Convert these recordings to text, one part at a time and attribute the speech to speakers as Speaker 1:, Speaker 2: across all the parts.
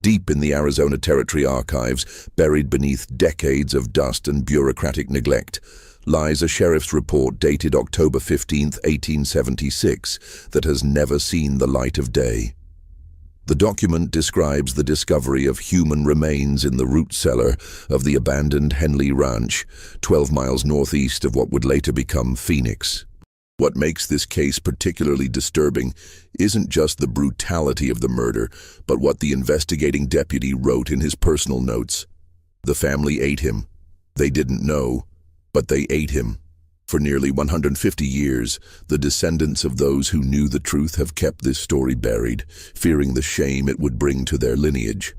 Speaker 1: Deep in the Arizona Territory archives, buried beneath decades of dust and bureaucratic neglect, lies a sheriff's report dated October 15, 1876, that has never seen the light of day. The document describes the discovery of human remains in the root cellar of the abandoned Henley Ranch, 12 miles northeast of what would later become Phoenix. What makes this case particularly disturbing isn't just the brutality of the murder, but what the investigating deputy wrote in his personal notes. The family ate him. They didn't know, but they ate him. For nearly 150 years, the descendants of those who knew the truth have kept this story buried, fearing the shame it would bring to their lineage.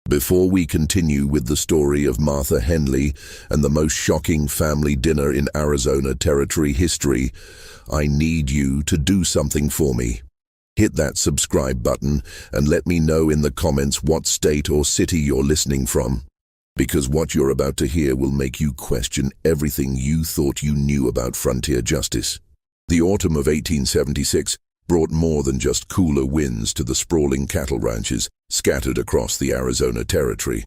Speaker 1: Before we continue with the story of Martha Henley and the most shocking family dinner in Arizona Territory history, I need you to do something for me. Hit that subscribe button and let me know in the comments what state or city you're listening from, because what you're about to hear will make you question everything you thought you knew about frontier justice. The autumn of 1876 brought more than just cooler winds to the sprawling cattle ranches scattered across the Arizona Territory.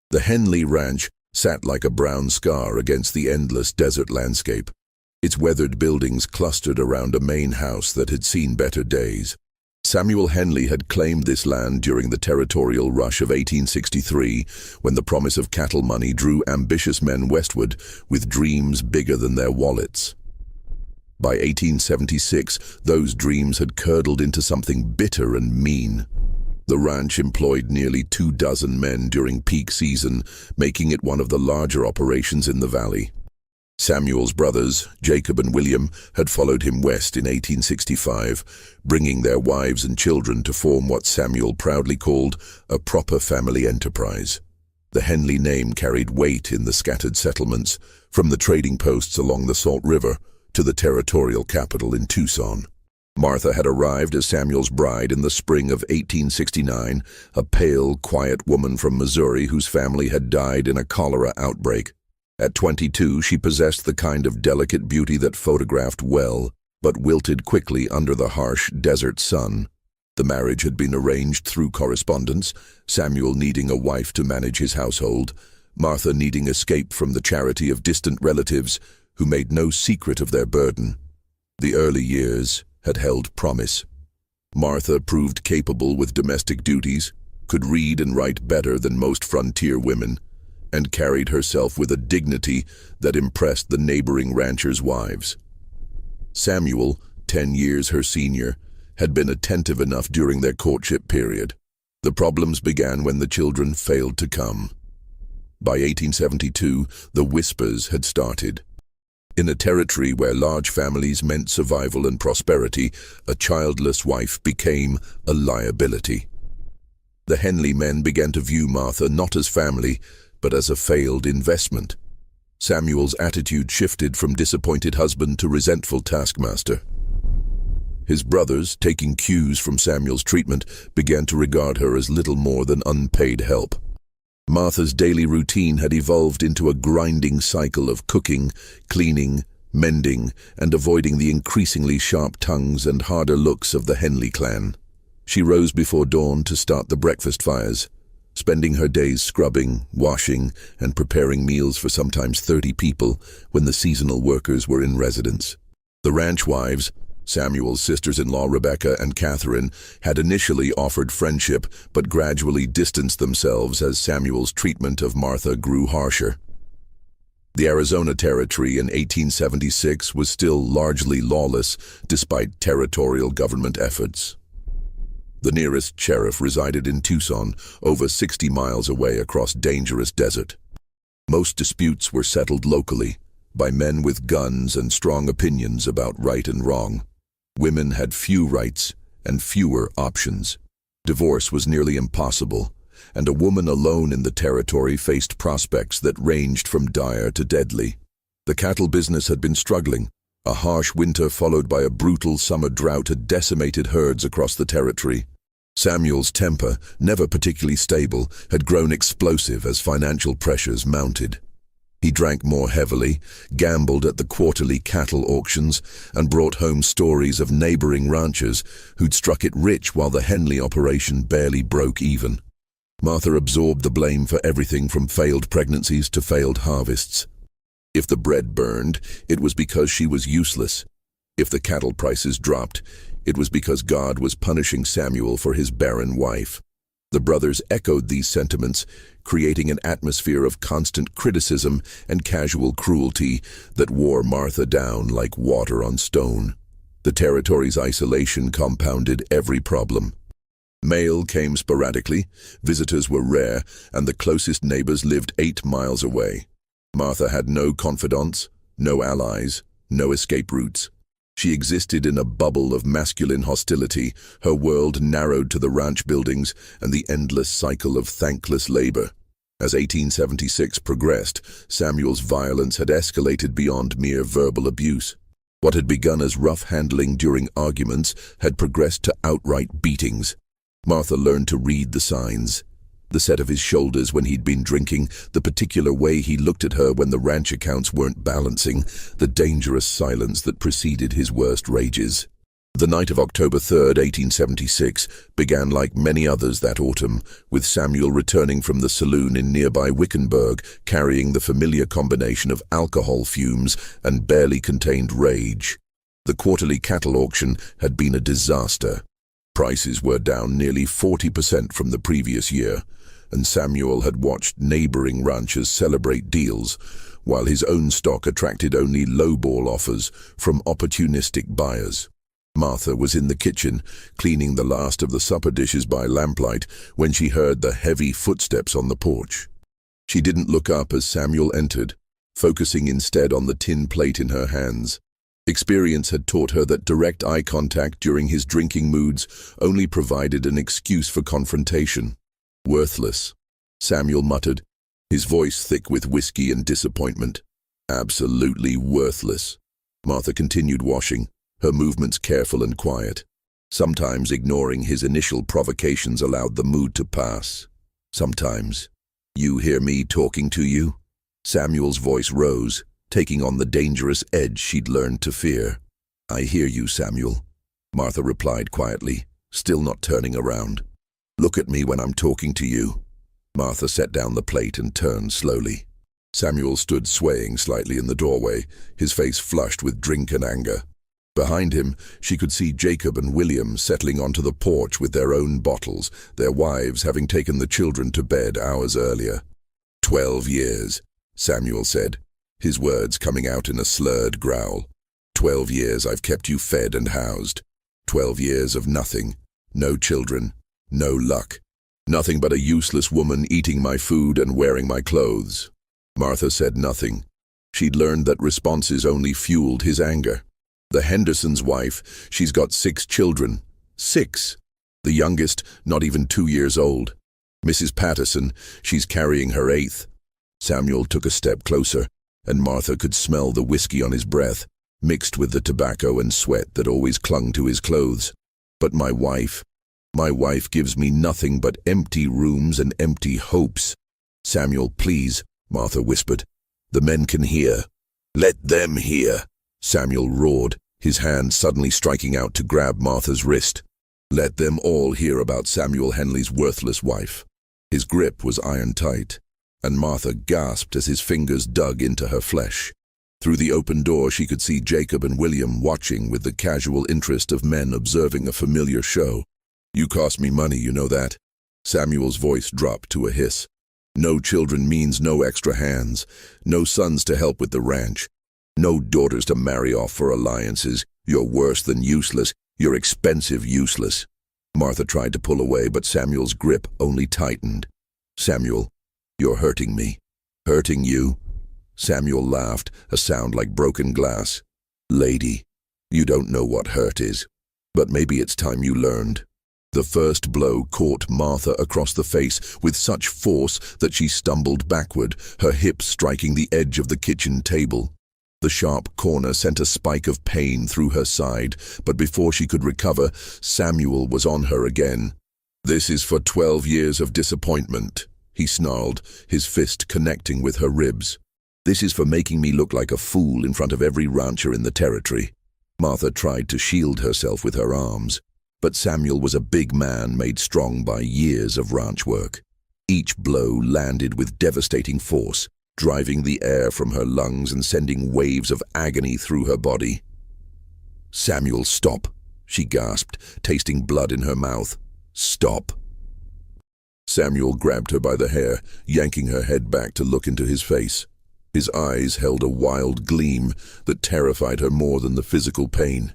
Speaker 1: The Henley Ranch sat like a brown scar against the endless desert landscape, its weathered buildings clustered around a main house that had seen better days. Samuel Henley had claimed this land during the territorial rush of 1863, when the promise of cattle money drew ambitious men westward with dreams bigger than their wallets. By 1876, those dreams had curdled into something bitter and mean. The ranch employed nearly 24 men during peak season, making it one of the larger operations in the valley. Samuel's brothers, Jacob and William, had followed him west in 1865, bringing their wives and children to form what Samuel proudly called a proper family enterprise. The Henley name carried weight in the scattered settlements, from the trading posts along the Salt River to the territorial capital in Tucson. Martha had arrived as Samuel's bride in the spring of 1869, a pale, quiet woman from Missouri whose family had died in a cholera outbreak. At 22, she possessed the kind of delicate beauty that photographed well, but wilted quickly under the harsh desert sun. The marriage had been arranged through correspondence, Samuel needing a wife to manage his household, Martha needing escape from the charity of distant relatives who made no secret of their burden. The early years had held promise. Martha proved capable with domestic duties, could read and write better than most frontier women, and carried herself with a dignity that impressed the neighboring ranchers' wives. Samuel, 10 years her senior, had been attentive enough during their courtship period. The problems began when the children failed to come. By 1872, the whispers had started. In a territory where large families meant survival and prosperity, a childless wife became a liability. The Henley men began to view Martha not as family, but as a failed investment. Samuel's attitude shifted from disappointed husband to resentful taskmaster. His brothers, taking cues from Samuel's treatment, began to regard her as little more than unpaid help. Martha's daily routine had evolved into a grinding cycle of cooking, cleaning, mending, and avoiding the increasingly sharp tongues and harder looks of the Henley clan. She rose before dawn to start the breakfast fires, spending her days scrubbing, washing, and preparing meals for sometimes 30 people when the seasonal workers were in residence. The ranch wives, Samuel's sisters-in-law Rebecca and Catherine, had initially offered friendship but gradually distanced themselves as Samuel's treatment of Martha grew harsher. The Arizona Territory in 1876 was still largely lawless despite territorial government efforts. The nearest sheriff resided in Tucson, over 60 miles away across dangerous desert. Most disputes were settled locally, by men with guns and strong opinions about right and wrong. Women had few rights and fewer options. Divorce was nearly impossible, and a woman alone in the territory faced prospects that ranged from dire to deadly. The cattle business had been struggling. A harsh winter followed by a brutal summer drought had decimated herds across the territory. Samuel's temper, never particularly stable, had grown explosive as financial pressures mounted. He drank more heavily, gambled at the quarterly cattle auctions, and brought home stories of neighboring ranchers who'd struck it rich while the Henley operation barely broke even. Martha absorbed the blame for everything from failed pregnancies to failed harvests. If the bread burned, it was because she was useless. If the cattle prices dropped, it was because God was punishing Samuel for his barren wife. The brothers echoed these sentiments, creating an atmosphere of constant criticism and casual cruelty that wore Martha down like water on stone. The territory's isolation compounded every problem. Mail came sporadically, visitors were rare, and the closest neighbors lived 8 miles away. Martha had no confidants, no allies, no escape routes. She existed in a bubble of masculine hostility, her world narrowed to the ranch buildings and the endless cycle of thankless labor. As 1876 progressed, Samuel's violence had escalated beyond mere verbal abuse. What had begun as rough handling during arguments had progressed to outright beatings. Martha learned to read the signs. The set of his shoulders when he'd been drinking, the particular way he looked at her when the ranch accounts weren't balancing, the dangerous silence that preceded his worst rages. The night of October 3rd, 1876, began like many others that autumn, with Samuel returning from the saloon in nearby Wickenburg, carrying the familiar combination of alcohol fumes and barely contained rage. The quarterly cattle auction had been a disaster. Prices were down nearly 40% from the previous year, and Samuel had watched neighboring ranchers celebrate deals, while his own stock attracted only lowball offers from opportunistic buyers. Martha was in the kitchen, cleaning the last of the supper dishes by lamplight, when she heard the heavy footsteps on the porch. She didn't look up as Samuel entered, focusing instead on the tin plate in her hands. Experience had taught her that direct eye contact during his drinking moods only provided an excuse for confrontation. "Worthless," Samuel muttered, his voice thick with whiskey and disappointment. "Absolutely worthless." Martha continued washing, her movements careful and quiet. Sometimes ignoring his initial provocations allowed the mood to pass. Sometimes, "You hear me talking to you?" Samuel's voice rose, taking on the dangerous edge she'd learned to fear. "I hear you, Samuel," Martha replied quietly, still not turning around. "Look at me when I'm talking to you." Martha set down the plate and turned slowly. Samuel stood swaying slightly in the doorway, his face flushed with drink and anger. Behind him, she could see Jacob and William settling onto the porch with their own bottles, their wives having taken the children to bed hours earlier. 12 years, Samuel said, his words coming out in a slurred growl. 12 years I've kept you fed and housed. 12 years of nothing. No children. No luck. Nothing but a useless woman eating my food and wearing my clothes. Martha said nothing. She'd learned that responses only fueled his anger. The Henderson's wife, she's got 6 children. 6. The youngest, not even 2 years old. Mrs. Patterson, she's carrying her 8th. Samuel took a step closer, and Martha could smell the whiskey on his breath, mixed with the tobacco and sweat that always clung to his clothes. But my wife gives me nothing but empty rooms and empty hopes. "Samuel, please," Martha whispered. "The men can hear." "Let them hear," Samuel roared, his hand suddenly striking out to grab Martha's wrist. Let them all hear about Samuel Henley's worthless wife. His grip was iron tight, and Martha gasped as his fingers dug into her flesh. Through the open door she could see Jacob and William watching with the casual interest of men observing a familiar show. "You cost me money, you know that?" Samuel's voice dropped to a hiss. "No children means no extra hands, no sons to help with the ranch, no daughters to marry off for alliances. You're worse than useless, you're expensive useless." Martha tried to pull away, but Samuel's grip only tightened. "Samuel, you're hurting me." "Hurting you?" Samuel laughed, a sound like broken glass. "Lady, you don't know what hurt is, but maybe it's time you learned." The first blow caught Martha across the face with such force that she stumbled backward, her hips striking the edge of the kitchen table. The sharp corner sent a spike of pain through her side, but before she could recover, Samuel was on her again. "This is for 12 years of disappointment," he snarled, his fist connecting with her ribs. "This is for making me look like a fool in front of every rancher in the territory." Martha tried to shield herself with her arms, but Samuel was a big man made strong by years of ranch work. Each blow landed with devastating force, driving the air from her lungs and sending waves of agony through her body. "Samuel, stop," she gasped, tasting blood in her mouth. "Stop." Samuel grabbed her by the hair, yanking her head back to look into his face. His eyes held a wild gleam that terrified her more than the physical pain.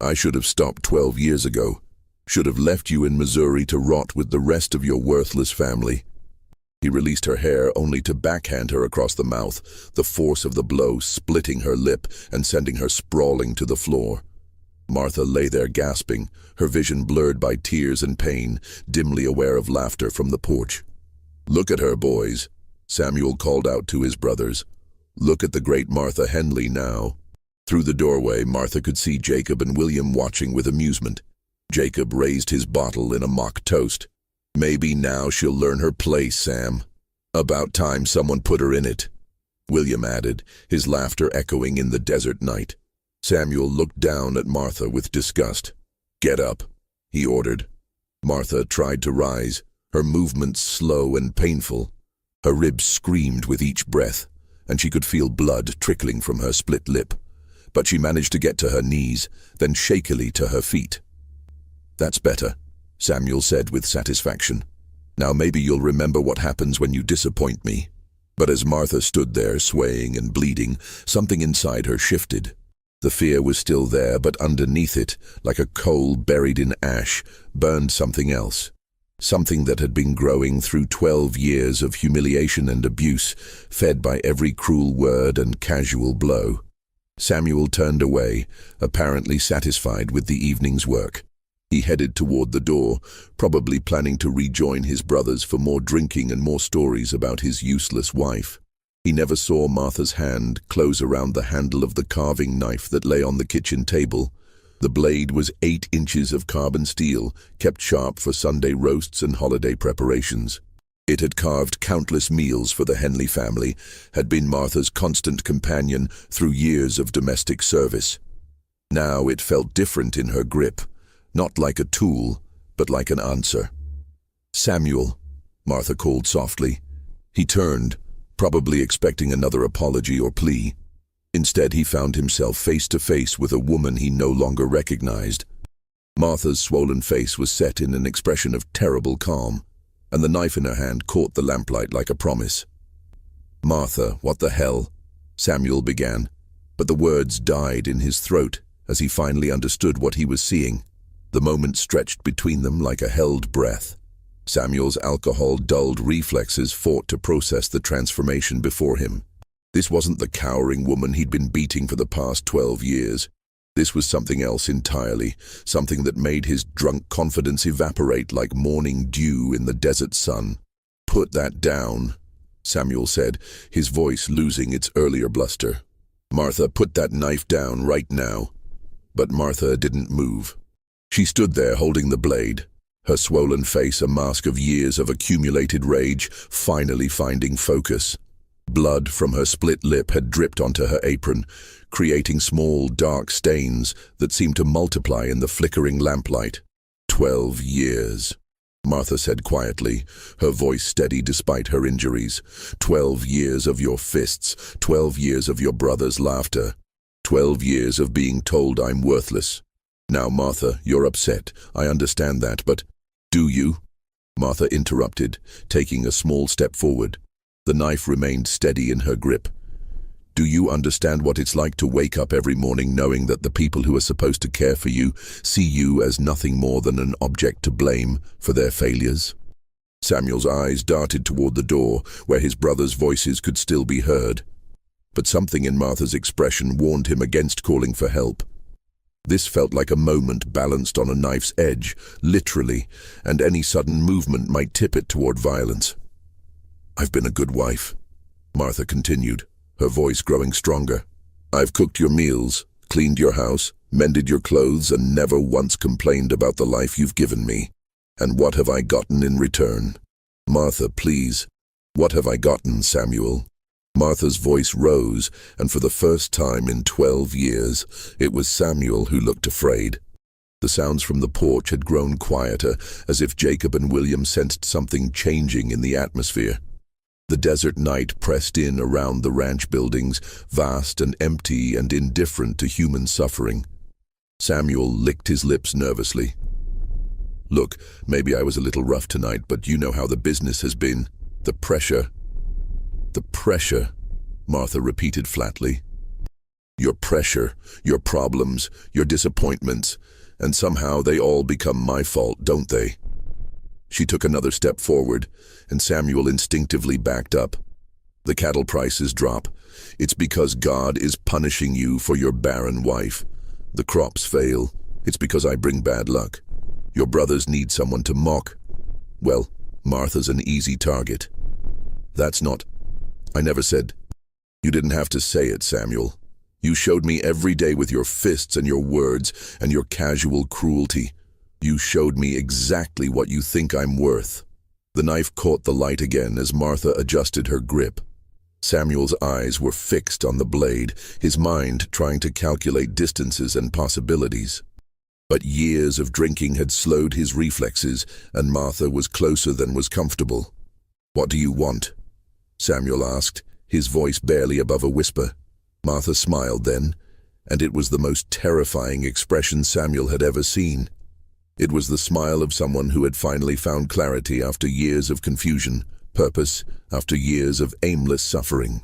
Speaker 1: "I should have stopped 12 years ago. Should have left you in Missouri to rot with the rest of your worthless family." He released her hair only to backhand her across the mouth, the force of the blow splitting her lip and sending her sprawling to the floor. Martha lay there gasping, her vision blurred by tears and pain, dimly aware of laughter from the porch. "Look at her, boys," Samuel called out to his brothers. "Look at the great Martha Henley now." Through the doorway, Martha could see Jacob and William watching with amusement. Jacob raised his bottle in a mock toast. "Maybe now she'll learn her place, Sam. About time someone put her in it," William added, his laughter echoing in the desert night. Samuel looked down at Martha with disgust. "Get up," he ordered. Martha tried to rise, her movements slow and painful. Her ribs screamed with each breath, and she could feel blood trickling from her split lip. But she managed to get to her knees, then shakily to her feet. "That's better," Samuel said with satisfaction. "Now maybe you'll remember what happens when you disappoint me." But as Martha stood there, swaying and bleeding, something inside her shifted. The fear was still there, but underneath it, like a coal buried in ash, burned something else. Something that had been growing through 12 years of humiliation and abuse, fed by every cruel word and casual blow. Samuel turned away, apparently satisfied with the evening's work. He headed toward the door, probably planning to rejoin his brothers for more drinking and more stories about his useless wife. He never saw Martha's hand close around the handle of the carving knife that lay on the kitchen table. The blade was 8 inches of carbon steel, kept sharp for Sunday roasts and holiday preparations. It had carved countless meals for the Henley family, had been Martha's constant companion through years of domestic service. Now it felt different in her grip, not like a tool, but like an answer. "Samuel," Martha called softly. He turned, probably expecting another apology or plea. Instead, he found himself face to face with a woman he no longer recognized. Martha's swollen face was set in an expression of terrible calm, and the knife in her hand caught the lamplight like a promise. "Martha, what the hell?" Samuel began, but the words died in his throat as he finally understood what he was seeing. The moment stretched between them like a held breath. Samuel's alcohol-dulled reflexes fought to process the transformation before him. This wasn't the cowering woman he'd been beating for the past 12 years. This was something else entirely, something that made his drunk confidence evaporate like morning dew in the desert sun. "Put that down," Samuel said, his voice losing its earlier bluster. "Martha, put that knife down right now." But Martha didn't move. She stood there holding the blade, her swollen face a mask of years of accumulated rage, finally finding focus. Blood from her split lip had dripped onto her apron, creating small, dark stains that seemed to multiply in the flickering lamplight. 12 years, Martha said quietly, her voice steady despite her injuries. 12 years of your fists, 12 years of your brother's laughter, 12 years of being told I'm worthless. Now, Martha, you're upset, I understand that, but do you? Martha interrupted, taking a small step forward. The knife remained steady in her grip. Do you understand what it's like to wake up every morning knowing that the people who are supposed to care for you see you as nothing more than an object to blame for their failures? Samuel's eyes darted toward the door, where his brothers' voices could still be heard. But something in Martha's expression warned him against calling for help. This felt like a moment balanced on a knife's edge, literally, and any sudden movement might tip it toward violence. I've been a good wife, Martha continued, her voice growing stronger. I've cooked your meals, cleaned your house, mended your clothes, and never once complained about the life you've given me. And what have I gotten in return? Martha, please. What have I gotten, Samuel? Martha's voice rose, and for the first time in 12 years, it was Samuel who looked afraid. The sounds from the porch had grown quieter, as if Jacob and William sensed something changing in the atmosphere. The desert night pressed in around the ranch buildings, vast and empty and indifferent to human suffering. Samuel licked his lips nervously. "Look, maybe I was a little rough tonight, but you know how the business has been. The pressure." "The pressure," Martha repeated flatly. "Your pressure, your problems, your disappointments, and somehow they all become my fault, don't they?" She took another step forward, and Samuel instinctively backed up. "The cattle prices drop. It's because God is punishing you for your barren wife. The crops fail. It's because I bring bad luck. Your brothers need someone to mock. Well, Martha's an easy target." "That's not—" "I never said—" "You didn't have to say it, Samuel. You showed me every day with your fists and your words and your casual cruelty. You showed me exactly what you think I'm worth." The knife caught the light again as Martha adjusted her grip. Samuel's eyes were fixed on the blade, his mind trying to calculate distances and possibilities. But years of drinking had slowed his reflexes, and Martha was closer than was comfortable. "What do you want?" Samuel asked, his voice barely above a whisper. Martha smiled then, and it was the most terrifying expression Samuel had ever seen. It was the smile of someone who had finally found clarity after years of confusion, purpose after years of aimless suffering.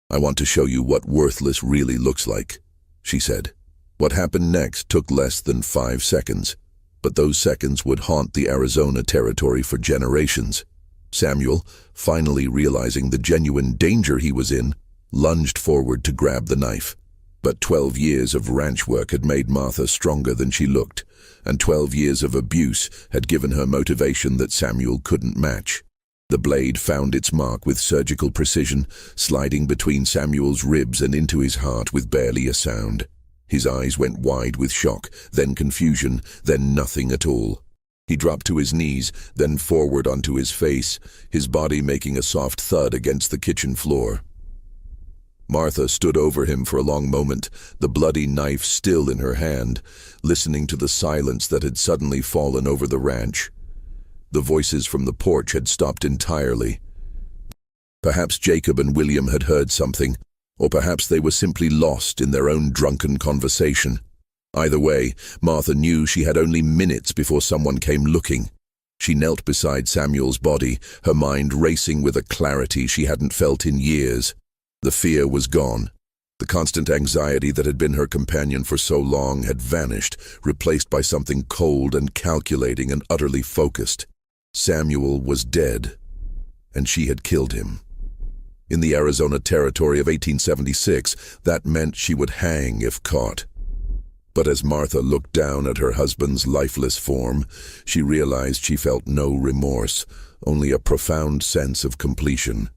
Speaker 1: "I want to show you what worthless really looks like," she said. What happened next took less than 5 seconds, but those seconds would haunt the Arizona territory for generations. Samuel, finally realizing the genuine danger he was in, lunged forward to grab the knife. But 12 years of ranch work had made Martha stronger than she looked, and 12 years of abuse had given her motivation that Samuel couldn't match. The blade found its mark with surgical precision, sliding between Samuel's ribs and into his heart with barely a sound. His eyes went wide with shock, then confusion, then nothing at all. He dropped to his knees, then forward onto his face, his body making a soft thud against the kitchen floor. Martha stood over him for a long moment, the bloody knife still in her hand, listening to the silence that had suddenly fallen over the ranch. The voices from the porch had stopped entirely. Perhaps Jacob and William had heard something, or perhaps they were simply lost in their own drunken conversation. Either way, Martha knew she had only minutes before someone came looking. She knelt beside Samuel's body, her mind racing with a clarity she hadn't felt in years. The fear was gone. The constant anxiety that had been her companion for so long had vanished, replaced by something cold and calculating and utterly focused. Samuel was dead, and she had killed him. In the Arizona territory of 1876, that meant she would hang if caught. But as Martha looked down at her husband's lifeless form, she realized she felt no remorse, only a profound sense of completion.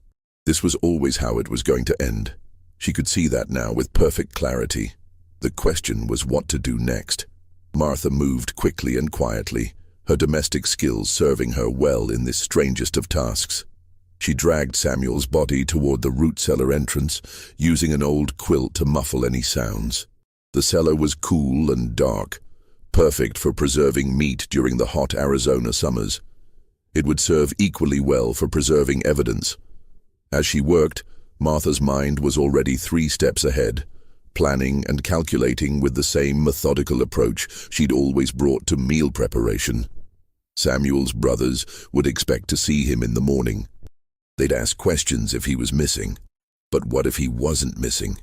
Speaker 1: This was always how it was going to end. She could see that now with perfect clarity. The question was what to do next. Martha moved quickly and quietly, her domestic skills serving her well in this strangest of tasks. She dragged Samuel's body toward the root cellar entrance, using an old quilt to muffle any sounds. The cellar was cool and dark, perfect for preserving meat during the hot Arizona summers. It would serve equally well for preserving evidence. As she worked, Martha's mind was already 3 steps ahead, planning and calculating with the same methodical approach she'd always brought to meal preparation. Samuel's brothers would expect to see him in the morning. They'd ask questions if he was missing. But what if he wasn't missing?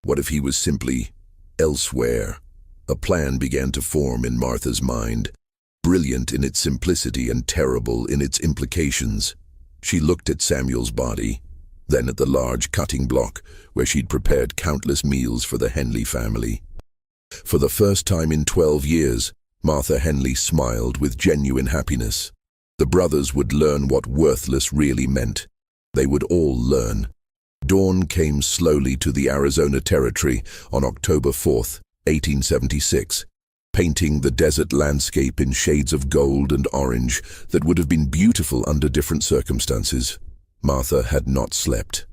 Speaker 1: What if he was simply elsewhere? A plan began to form in Martha's mind, brilliant in its simplicity and terrible in its implications. She looked at Samuel's body, then at the large cutting block where she'd prepared countless meals for the Henley family. For the first time in 12 years, Martha Henley smiled with genuine happiness. The brothers would learn what worthless really meant. They would all learn. Dawn came slowly to the Arizona territory on October 4th, 1876, painting the desert landscape in shades of gold and orange that would have been beautiful under different circumstances. Martha had not slept.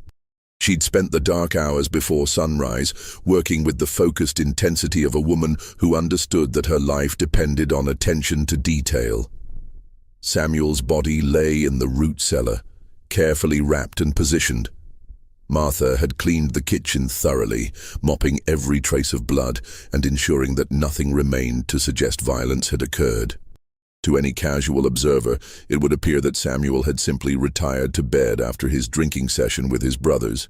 Speaker 1: She'd spent the dark hours before sunrise working with the focused intensity of a woman who understood that her life depended on attention to detail. Samuel's body lay in the root cellar, carefully wrapped and positioned. Martha had cleaned the kitchen thoroughly, mopping every trace of blood and ensuring that nothing remained to suggest violence had occurred. To any casual observer, it would appear that Samuel had simply retired to bed after his drinking session with his brothers.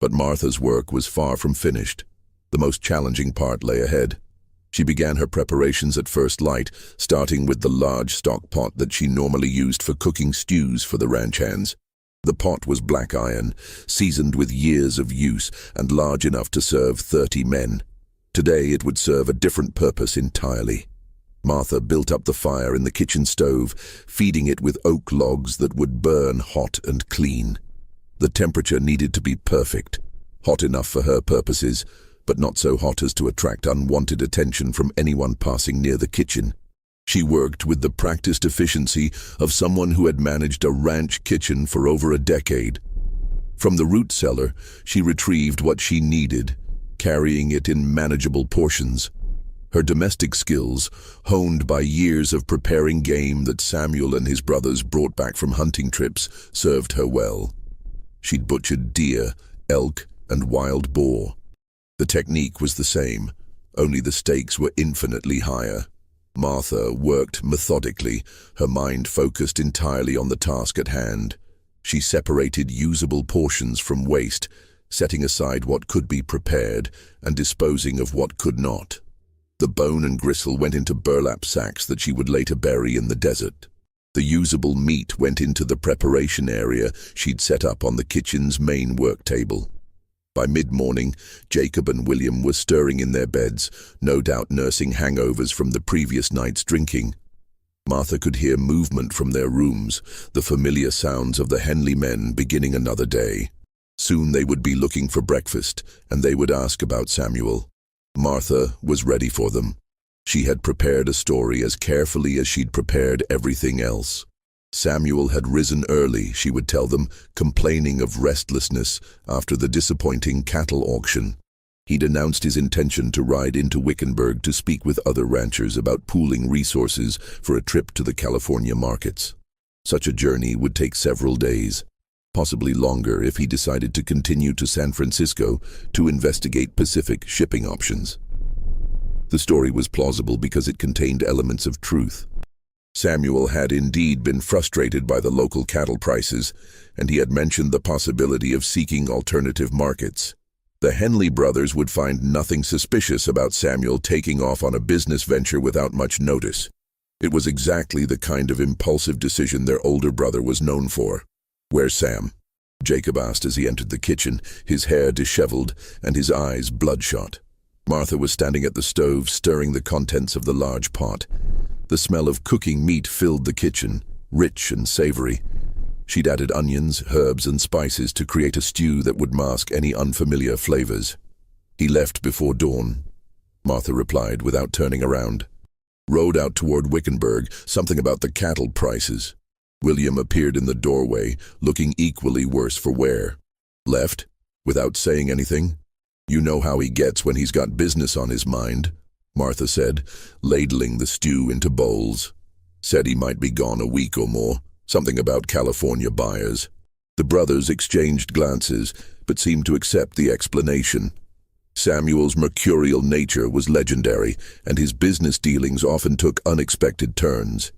Speaker 1: But Martha's work was far from finished. The most challenging part lay ahead. She began her preparations at first light, starting with the large stock pot that she normally used for cooking stews for the ranch hands. The pot was black iron, seasoned with years of use and large enough to serve 30 men. Today it would serve a different purpose entirely. Martha built up the fire in the kitchen stove, feeding it with oak logs that would burn hot and clean. The temperature needed to be perfect, hot enough for her purposes, but not so hot as to attract unwanted attention from anyone passing near the kitchen. She worked with the practiced efficiency of someone who had managed a ranch kitchen for over a decade. From the root cellar, she retrieved what she needed, carrying it in manageable portions. Her domestic skills, honed by years of preparing game that Samuel and his brothers brought back from hunting trips, served her well. She'd butchered deer, elk, and wild boar. The technique was the same, only the stakes were infinitely higher. Martha worked methodically, her mind focused entirely on the task at hand. She separated usable portions from waste, setting aside what could be prepared and disposing of what could not. The bone and gristle went into burlap sacks that she would later bury in the desert. The usable meat went into the preparation area she'd set up on the kitchen's main work table. By mid-morning, Jacob and William were stirring in their beds, no doubt nursing hangovers from the previous night's drinking. Martha could hear movement from their rooms, the familiar sounds of the Henley men beginning another day. Soon they would be looking for breakfast, and they would ask about Samuel. Martha was ready for them. She had prepared a story as carefully as she'd prepared everything else. Samuel had risen early, she would tell them, complaining of restlessness after the disappointing cattle auction. He'd announced his intention to ride into Wickenburg to speak with other ranchers about pooling resources for a trip to the California markets. Such a journey would take several days, possibly longer if he decided to continue to San Francisco to investigate Pacific shipping options. The story was plausible because it contained elements of truth. Samuel had indeed been frustrated by the local cattle prices, and he had mentioned the possibility of seeking alternative markets. The Henley brothers would find nothing suspicious about Samuel taking off on a business venture without much notice. It was exactly the kind of impulsive decision their older brother was known for. "Where's Sam?" Jacob asked as he entered the kitchen, his hair disheveled and his eyes bloodshot. Martha was standing at the stove, stirring the contents of the large pot. The smell of cooking meat filled the kitchen, rich and savory. She'd added onions, herbs, and spices to create a stew that would mask any unfamiliar flavors. "He left before dawn," Martha replied without turning around. "Rode out toward Wickenburg, something about the cattle prices." William appeared in the doorway, looking equally worse for wear. "Left? Without saying anything? You know how he gets when he's got business on his mind," Martha said, ladling the stew into bowls. "Said he might be gone a week or more, something about California buyers." The brothers exchanged glances, but seemed to accept the explanation. Samuel's mercurial nature was legendary, and his business dealings often took unexpected turns.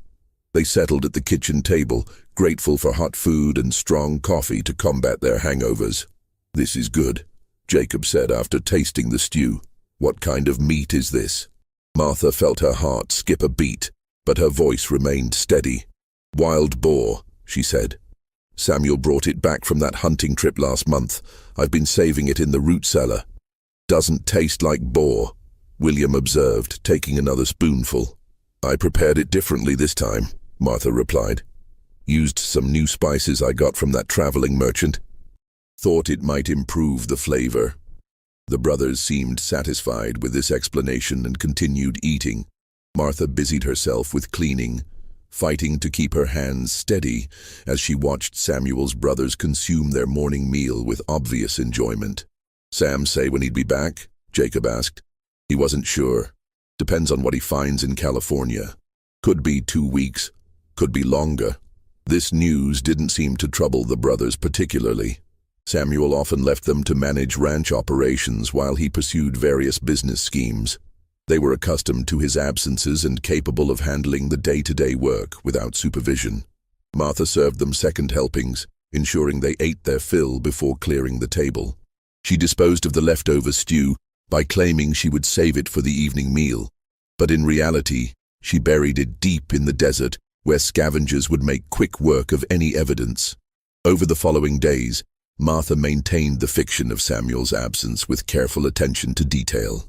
Speaker 1: They settled at the kitchen table, grateful for hot food and strong coffee to combat their hangovers. "This is good," Jacob said after tasting the stew. "What kind of meat is this?" Martha felt her heart skip a beat, but her voice remained steady. "Wild boar," she said. "Samuel brought it back from that hunting trip last month. I've been saving it in the root cellar." "Doesn't taste like boar," William observed, taking another spoonful. "I prepared it differently this time," Martha replied. "Used some new spices I got from that traveling merchant. Thought it might improve the flavor." The brothers seemed satisfied with this explanation and continued eating. Martha busied herself with cleaning. fighting to keep her hands steady as she watched Samuel's brothers consume their morning meal with obvious enjoyment. "Sam say when he'd be back?" Jacob asked. He wasn't sure. Depends on what he finds in California. Could be 2 weeks, could be longer. This news didn't seem to trouble the brothers particularly. Samuel often left them to manage ranch operations while he pursued various business schemes. They were accustomed to his absences and capable of handling the day-to-day work without supervision. Martha served them second helpings, ensuring they ate their fill before clearing the table. She disposed of the leftover stew by claiming she would save it for the evening meal, but in reality, she buried it deep in the desert where scavengers would make quick work of any evidence. Over the following days, Martha maintained the fiction of Samuel's absence with careful attention to detail.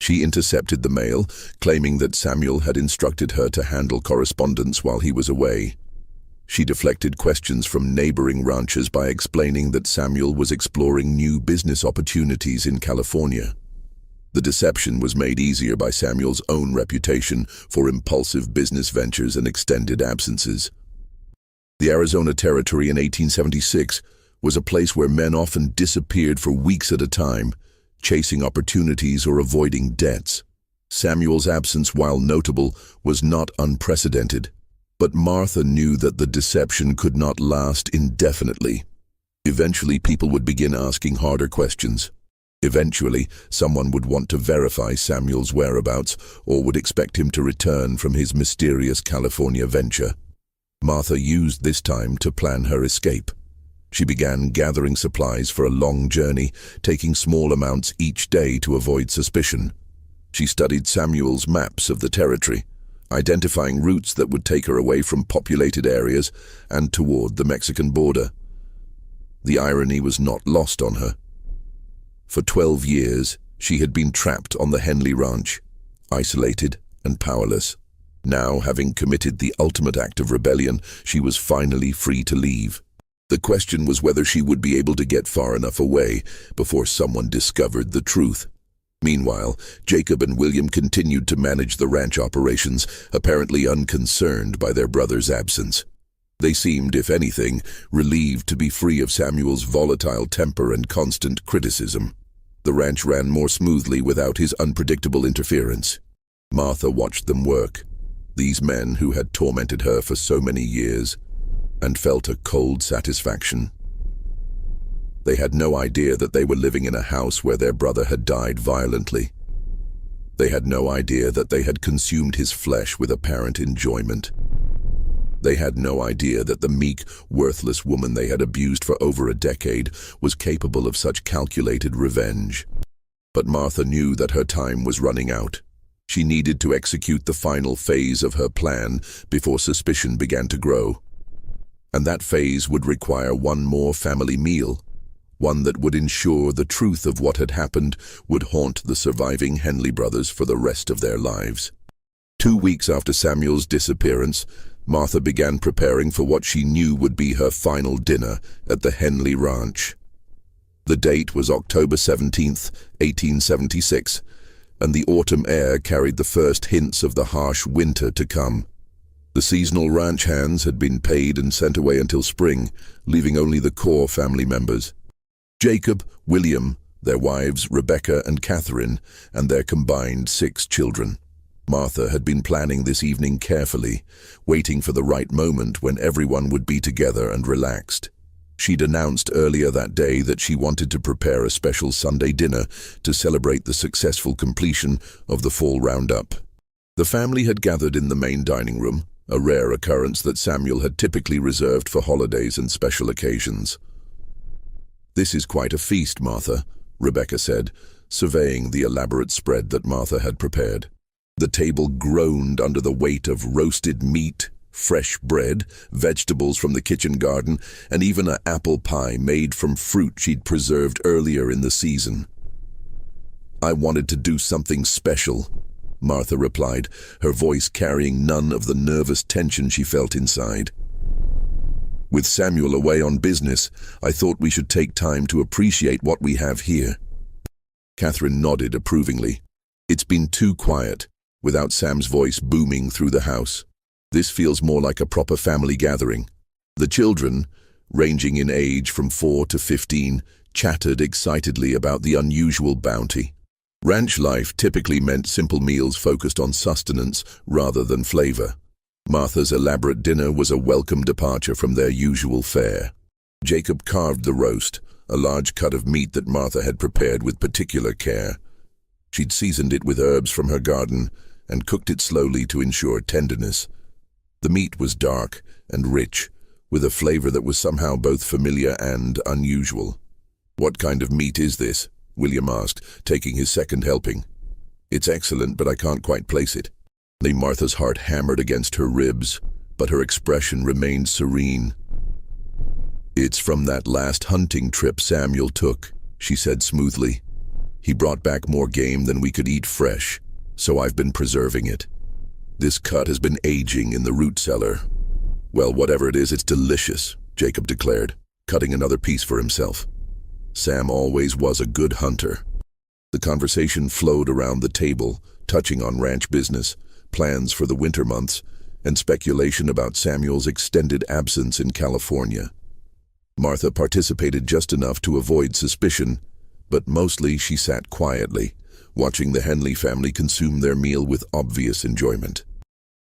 Speaker 1: She intercepted the mail, claiming that Samuel had instructed her to handle correspondence while he was away. She deflected questions from neighboring ranchers by explaining that Samuel was exploring new business opportunities in California. The deception was made easier by Samuel's own reputation for impulsive business ventures and extended absences. The Arizona Territory in 1876 was a place where men often disappeared for weeks at a time, chasing opportunities or avoiding debts. Samuel's absence, while notable, was not unprecedented. But Martha knew that the deception could not last indefinitely. Eventually, people would begin asking harder questions. Eventually, someone would want to verify Samuel's whereabouts or would expect him to return from his mysterious California venture. Martha used this time to plan her escape. She began gathering supplies for a long journey, taking small amounts each day to avoid suspicion. She studied Samuel's maps of the territory, identifying routes that would take her away from populated areas and toward the Mexican border. The irony was not lost on her. For 12 years, she had been trapped on the Henley Ranch, isolated and powerless. Now, having committed the ultimate act of rebellion, she was finally free to leave. The question was whether she would be able to get far enough away before someone discovered the truth. Meanwhile, Jacob and William continued to manage the ranch operations, apparently unconcerned by their brother's absence. They seemed, if anything, relieved to be free of Samuel's volatile temper and constant criticism. The ranch ran more smoothly without his unpredictable interference. Martha watched them work, these men who had tormented her for so many years, and felt a cold satisfaction. They had no idea that they were living in a house where their brother had died violently. They had no idea that they had consumed his flesh with apparent enjoyment. They had no idea that the meek, worthless woman they had abused for over a decade was capable of such calculated revenge. But Martha knew that her time was running out. She needed to execute the final phase of her plan before suspicion began to grow. And that phase would require one more family meal, one that would ensure the truth of what had happened would haunt the surviving Henley brothers for the rest of their lives. 2 weeks after Samuel's disappearance, Martha began preparing for what she knew would be her final dinner at the Henley Ranch. The date was October 17th, 1876, and the autumn air carried the first hints of the harsh winter to come. The seasonal ranch hands had been paid and sent away until spring, leaving only the core family members. Jacob, William, their wives Rebecca and Catherine, and their combined 6 children. Martha had been planning this evening carefully, waiting for the right moment when everyone would be together and relaxed. She'd announced earlier that day that she wanted to prepare a special Sunday dinner to celebrate the successful completion of the fall roundup. The family had gathered in the main dining room, a rare occurrence that Samuel had typically reserved for holidays and special occasions. "This is quite a feast, Martha," Rebecca said, surveying the elaborate spread that Martha had prepared. The table groaned under the weight of roasted meat, fresh bread, vegetables from the kitchen garden, and even an apple pie made from fruit she'd preserved earlier in the season. "I wanted to do something special," Martha replied, her voice carrying none of the nervous tension she felt inside. "With Samuel away on business, I thought we should take time to appreciate what we have here." Catherine nodded approvingly. "It's been too quiet," without Sam's voice booming through the house. This feels more like a proper family gathering. The children, ranging in age from 4 to 15, chattered excitedly about the unusual bounty. Ranch life typically meant simple meals focused on sustenance rather than flavor. Martha's elaborate dinner was a welcome departure from their usual fare. Jacob carved the roast, a large cut of meat that Martha had prepared with particular care. She'd seasoned it with herbs from her garden and cooked it slowly to ensure tenderness. The meat was dark and rich, with a flavor that was somehow both familiar and unusual. "What kind of meat is this?" William asked, taking his second helping. "It's excellent, but I can't quite place it." Martha's heart hammered against her ribs, but her expression remained serene. "It's from that last hunting trip Samuel took," she said smoothly. "He brought back more game than we could eat fresh, so I've been preserving it. This cut has been aging in the root cellar." "Well, whatever it is, it's delicious," Jacob declared, cutting another piece for himself. Sam always was a good hunter. The conversation flowed around the table, touching on ranch business, plans for the winter months, and speculation about Samuel's extended absence in California. Martha participated just enough to avoid suspicion, but mostly she sat quietly, watching the Henley family consume their meal with obvious enjoyment.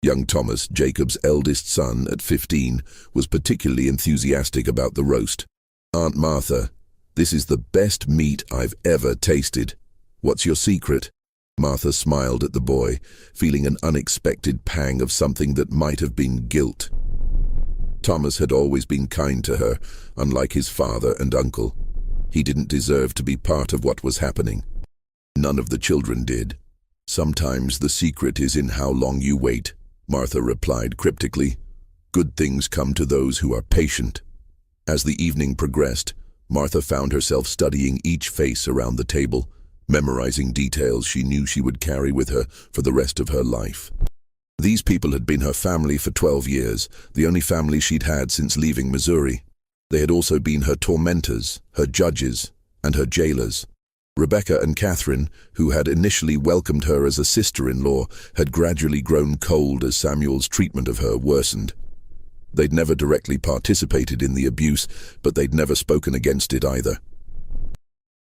Speaker 1: Young Thomas, Jacob's eldest son at 15, was particularly enthusiastic about the roast. "Aunt Martha, this is the best meat I've ever tasted. What's your secret?" Martha smiled at the boy, feeling an unexpected pang of something that might have been guilt. Thomas had always been kind to her, unlike his father and uncle. He didn't deserve to be part of what was happening. None of the children did. "Sometimes the secret is in how long you wait," Martha replied cryptically. "Good things come to those who are patient." As the evening progressed, Martha found herself studying each face around the table, memorizing details she knew she would carry with her for the rest of her life. These people had been her family for 12 years, the only family she'd had since leaving Missouri. They had also been her tormentors, her judges, and her jailers. Rebecca and Catherine, who had initially welcomed her as a sister-in-law, had gradually grown cold as Samuel's treatment of her worsened. They'd never directly participated in the abuse, but they'd never spoken against it either.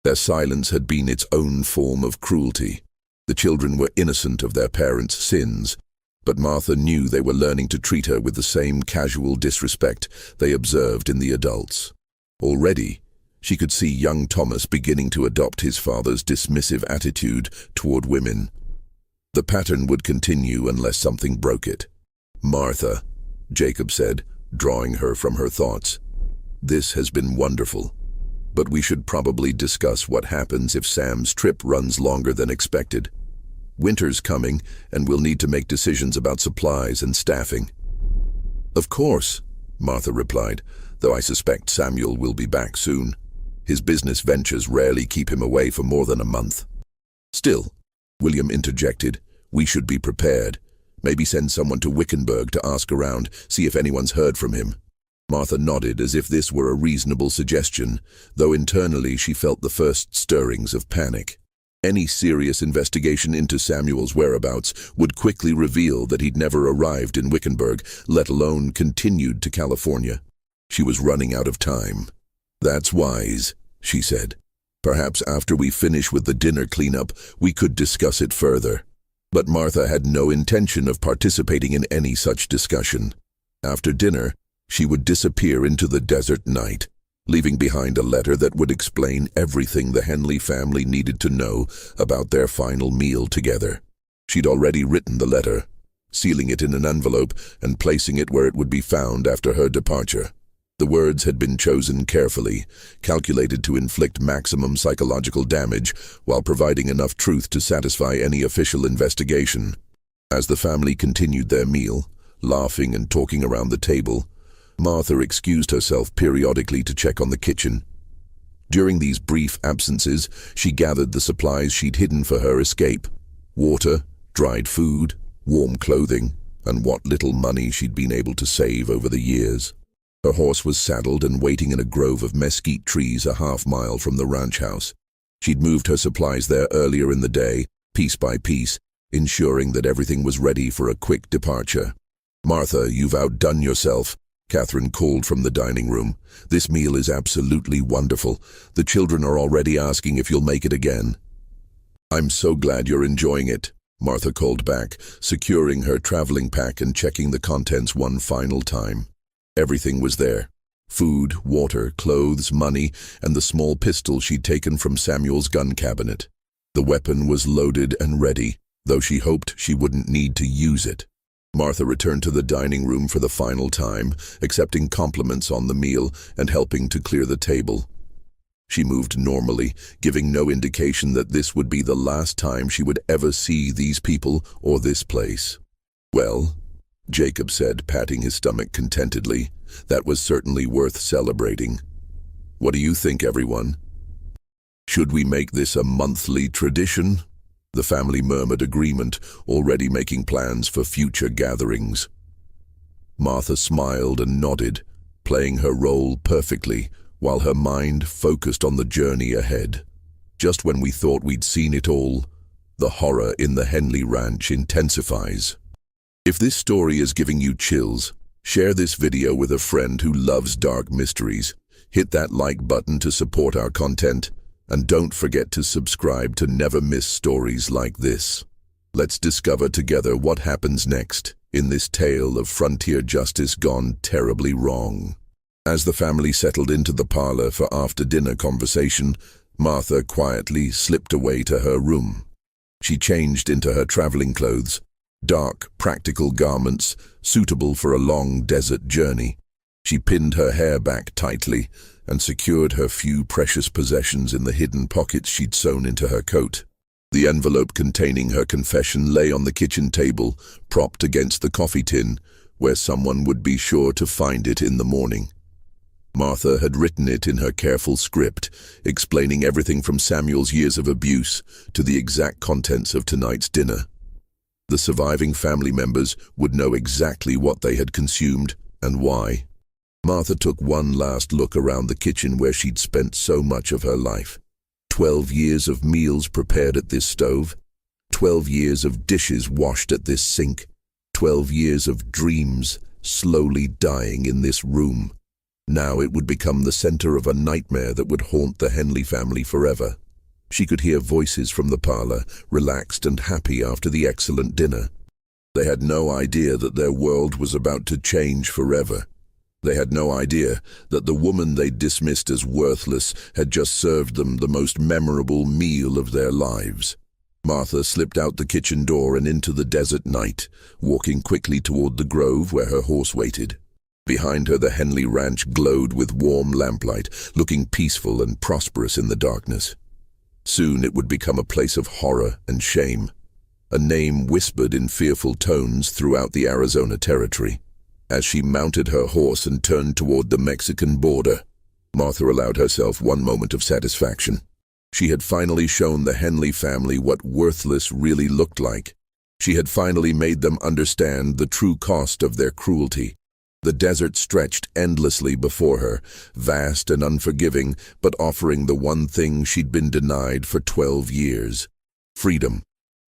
Speaker 1: Their silence had been its own form of cruelty. The children were innocent of their parents' sins, but Martha knew they were learning to treat her with the same casual disrespect they observed in the adults. Already, she could see young Thomas beginning to adopt his father's dismissive attitude toward women. The pattern would continue unless something broke it. "Martha," Jacob said, drawing her from her thoughts, "this has been wonderful. But we should probably discuss what happens if Sam's trip runs longer than expected. Winter's coming, and we'll need to make decisions about supplies and staffing." "Of course," Martha replied, "though I suspect Samuel will be back soon. His business ventures rarely keep him away for more than a month." "Still," William interjected, "we should be prepared. Maybe send someone to Wickenburg to ask around, see if anyone's heard from him." Martha nodded as if this were a reasonable suggestion, though internally she felt the first stirrings of panic. Any serious investigation into Samuel's whereabouts would quickly reveal that he'd never arrived in Wickenburg, let alone continued to California. She was running out of time. "That's wise," she said. "Perhaps after we finish with the dinner cleanup, we could discuss it further." But Martha had no intention of participating in any such discussion. After dinner, she would disappear into the desert night, leaving behind a letter that would explain everything the Henley family needed to know about their final meal together. She'd already written the letter, sealing it in an envelope and placing it where it would be found after her departure. The words had been chosen carefully, calculated to inflict maximum psychological damage while providing enough truth to satisfy any official investigation. As the family continued their meal, laughing and talking around the table, Martha excused herself periodically to check on the kitchen. During these brief absences, she gathered the supplies she'd hidden for her escape: water, dried food, warm clothing, and what little money she'd been able to save over the years. Her horse was saddled and waiting in a grove of mesquite trees a half-mile from the ranch house. She'd moved her supplies there earlier in the day, piece by piece, ensuring that everything was ready for a quick departure. "Martha, you've outdone yourself," Catherine called from the dining room. "This meal is absolutely wonderful. The children are already asking if you'll make it again." "I'm so glad you're enjoying it," Martha called back, securing her traveling pack and checking the contents one final time. Everything was there. Food, water, clothes, money, and the small pistol she'd taken from Samuel's gun cabinet. The weapon was loaded and ready, though she hoped she wouldn't need to use it. Martha returned to the dining room for the final time, accepting compliments on the meal and helping to clear the table. She moved normally, giving no indication that this would be the last time she would ever see these people or this place. "Well," Jacob said, patting his stomach contentedly, "that was certainly worth celebrating. What do you think, everyone? Should we make this a monthly tradition?" The family murmured agreement, already making plans for future gatherings. Martha smiled and nodded, playing her role perfectly, while her mind focused on the journey ahead. Just when we thought we'd seen it all, the horror in the Henley Ranch intensifies. If this story is giving you chills, share this video with a friend who loves dark mysteries. Hit that like button to support our content, and don't forget to subscribe to never miss stories like this. Let's discover together what happens next in this tale of frontier justice gone terribly wrong. As the family settled into the parlor for after-dinner conversation, Martha quietly slipped away to her room. She changed into her traveling clothes, dark, practical garments suitable for a long desert journey. She pinned her hair back tightly and secured her few precious possessions in the hidden pockets she'd sewn into her coat. The envelope containing her confession lay on the kitchen table, propped against the coffee tin, where someone would be sure to find it in the morning. Martha had written it in her careful script, explaining everything from Samuel's years of abuse to the exact contents of tonight's dinner. The surviving family members would know exactly what they had consumed and why. Martha took one last look around the kitchen where she'd spent so much of her life. 12 years of meals prepared at this stove, 12 years of dishes washed at this sink, 12 years of dreams slowly dying in this room. Now it would become the center of a nightmare that would haunt the Henley family forever. She could hear voices from the parlor, relaxed and happy after the excellent dinner. They had no idea that their world was about to change forever. They had no idea that the woman they dismissed as worthless had just served them the most memorable meal of their lives. Martha slipped out the kitchen door and into the desert night, walking quickly toward the grove where her horse waited. Behind her, the Henley Ranch glowed with warm lamplight, looking peaceful and prosperous in the darkness. Soon it would become a place of horror and shame, a name whispered in fearful tones throughout the Arizona Territory. As she mounted her horse and turned toward the Mexican border, Martha allowed herself one moment of satisfaction. She had finally shown the Henley family what worthless really looked like. She had finally made them understand the true cost of their cruelty. The desert stretched endlessly before her, vast and unforgiving, but offering the one thing she'd been denied for 12 years: freedom.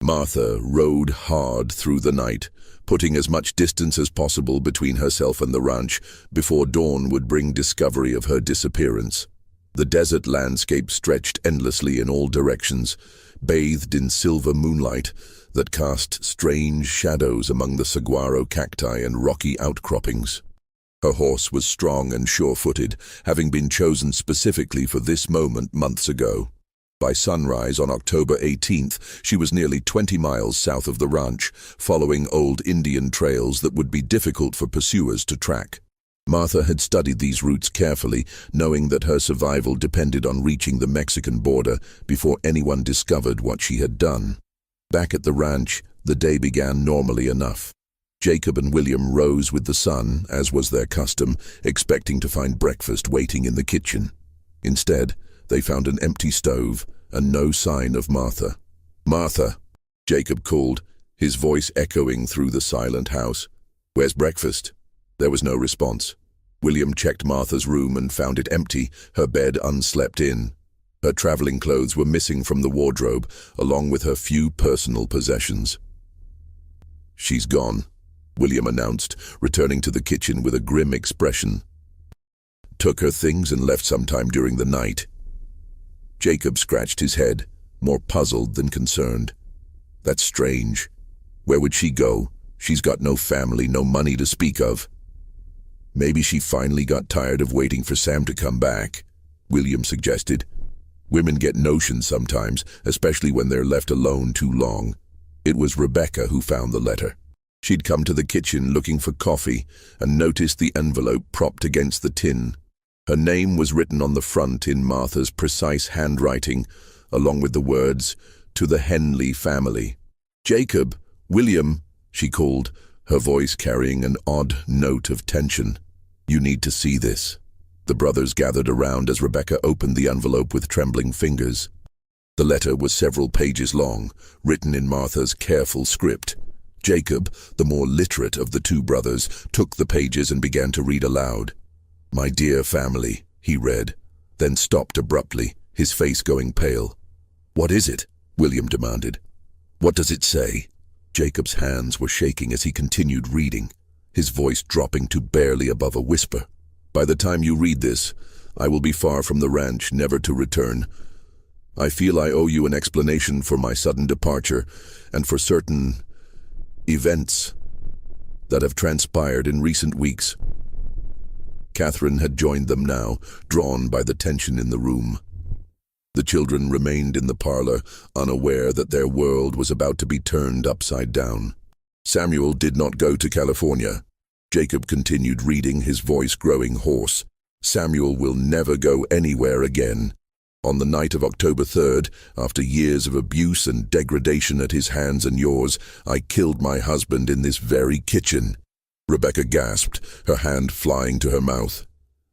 Speaker 1: Martha rode hard through the night, putting as much distance as possible between herself and the ranch before dawn would bring discovery of her disappearance. The desert landscape stretched endlessly in all directions, bathed in silver moonlight that cast strange shadows among the saguaro cacti and rocky outcroppings. Her horse was strong and sure-footed, having been chosen specifically for this moment months ago. By sunrise on October 18th, she was nearly 20 miles south of the ranch, following old Indian trails that would be difficult for pursuers to track. Martha had studied these routes carefully, knowing that her survival depended on reaching the Mexican border before anyone discovered what she had done. Back at the ranch, the day began normally enough. Jacob and William rose with the sun, as was their custom, expecting to find breakfast waiting in the kitchen. Instead, they found an empty stove and no sign of Martha. "Martha," Jacob called, his voice echoing through the silent house. "Where's breakfast?" There was no response. William checked Martha's room and found it empty, her bed unslept in. Her traveling clothes were missing from the wardrobe, along with her few personal possessions. "She's gone," William announced, returning to the kitchen with a grim expression. Took her things and left sometime during the night. Jacob scratched his head, more puzzled than concerned. That's strange. Where would she go? She's got no family, no money to speak of. Maybe she finally got tired of waiting for Sam to come back, William suggested. Women get notions sometimes, especially when they're left alone too long. It was Rebecca who found the letter. She'd come to the kitchen looking for coffee and noticed the envelope propped against the tin. Her name was written on the front in Martha's precise handwriting, along with the words, "To the Henley family." "Jacob, William," she called, her voice carrying an odd note of tension. "You need to see this." The brothers gathered around as Rebecca opened the envelope with trembling fingers. The letter was several pages long, written in Martha's careful script. Jacob, the more literate of the two brothers, took the pages and began to read aloud. "My dear family," he read, then stopped abruptly, his face going pale. "What is it?" William demanded. "What does it say?" Jacob's hands were shaking as he continued reading, his voice dropping to barely above a whisper. "By the time you read this, I will be far from the ranch, never to return. I feel I owe you an explanation for my sudden departure and for certain events that have transpired in recent weeks." Catherine had joined them now, drawn by the tension in the room. The children remained in the parlor, unaware that their world was about to be turned upside down. "Samuel did not go to California." Jacob continued reading, his voice growing hoarse. "Samuel will never go anywhere again. On the night of October 3rd, after years of abuse and degradation at his hands and yours, I killed my husband in this very kitchen." Rebecca gasped, her hand flying to her mouth.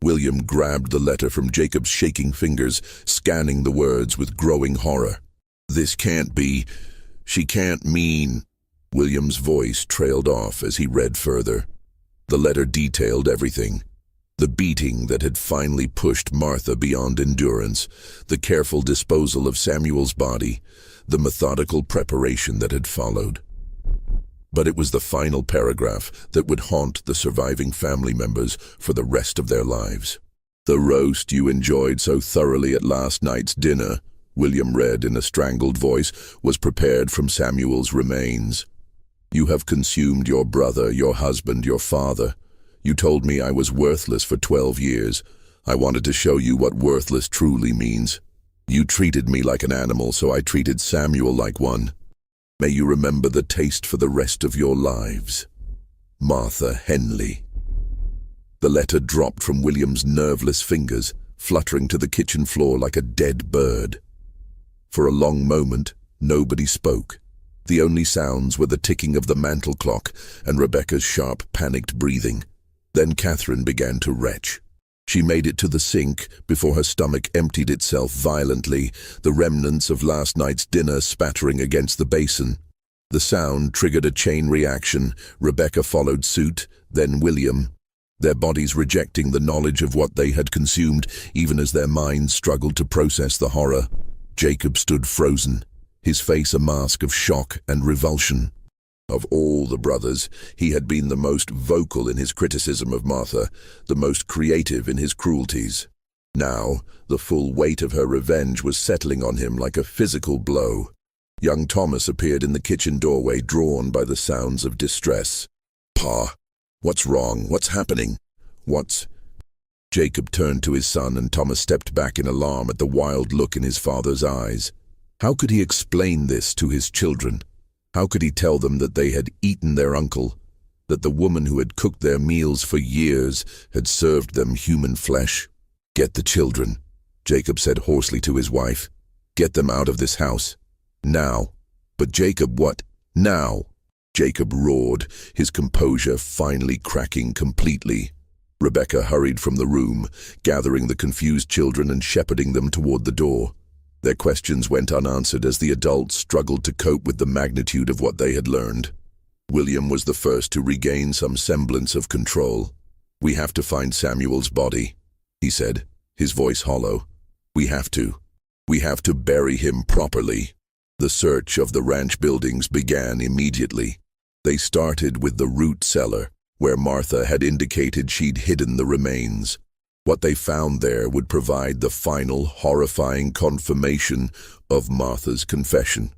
Speaker 1: William grabbed the letter from Jacob's shaking fingers, scanning the words with growing horror. "This can't be. She can't mean." William's voice trailed off as he read further. The letter detailed everything. The beating that had finally pushed Martha beyond endurance, the careful disposal of Samuel's body, the methodical preparation that had followed. But it was the final paragraph that would haunt the surviving family members for the rest of their lives. "The roast you enjoyed so thoroughly at last night's dinner," William read in a strangled voice, "was prepared from Samuel's remains. You have consumed your brother, your husband, your father. You told me I was worthless for 12 years. I wanted to show you what worthless truly means. You treated me like an animal, so I treated Samuel like one. May you remember the taste for the rest of your lives. Martha Henley." The letter dropped from William's nerveless fingers, fluttering to the kitchen floor like a dead bird. For a long moment, nobody spoke. The only sounds were the ticking of the mantel clock and Rebecca's sharp, panicked breathing. Then Catherine began to retch. She made it to the sink before her stomach emptied itself violently, the remnants of last night's dinner spattering against the basin. The sound triggered a chain reaction. Rebecca followed suit, then William, their bodies rejecting the knowledge of what they had consumed, even as their minds struggled to process the horror. Jacob stood frozen, his face a mask of shock and revulsion. Of all the brothers, he had been the most vocal in his criticism of Martha, the most creative in his cruelties. Now, the full weight of her revenge was settling on him like a physical blow. Young Thomas appeared in the kitchen doorway, drawn by the sounds of distress. "Pa, what's wrong? What's happening? What's—" Jacob turned to his son, and Thomas stepped back in alarm at the wild look in his father's eyes. How could he explain this to his children? How could he tell them that they had eaten their uncle, that the woman who had cooked their meals for years had served them human flesh? "Get the children," Jacob said hoarsely to his wife. "Get them out of this house. Now." "But Jacob, what? Now?" Jacob roared, his composure finally cracking completely. Rebecca hurried from the room, gathering the confused children and shepherding them toward the door. Their questions went unanswered as the adults struggled to cope with the magnitude of what they had learned. William was the first to regain some semblance of control. "We have to find Samuel's body," he said, his voice hollow. We have to bury him properly." The search of the ranch buildings began immediately. They started with the root cellar, where Martha had indicated she'd hidden the remains. What they found there would provide the final, horrifying confirmation of Martha's confession.